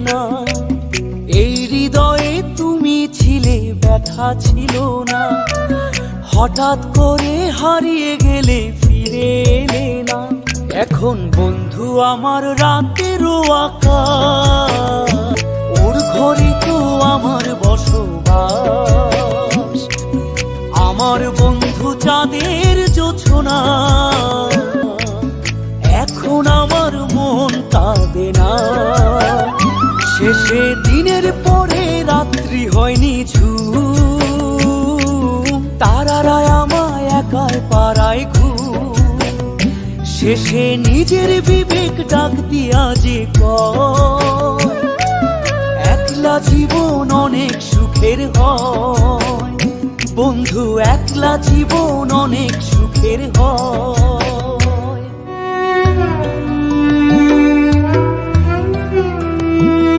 না। এই হৃদয়ে তুমি ছিলে, ব্যথা ছিল না। হঠাৎ করে হারিয়ে গেলে, ফিরে এলে না। এখন বন্ধু আমার রাতেরও আকাশ, ওর ঘরে তো আমার বসবাস। আমার বন্ধু চাঁদের জোছনা, এখন আমার মন কাঁদে না। শেষে দিনের পরে রাত্রি হয়নি ঝুম, তারারা আমায় একাই পাড়ায় ঘুম। শেষে নিজের বিবেক ডাক দিয়া যে কয়, একলা জীবন অনেক সুখের হয় বন্ধু, একলা জীবন অনেক সুখের হয়।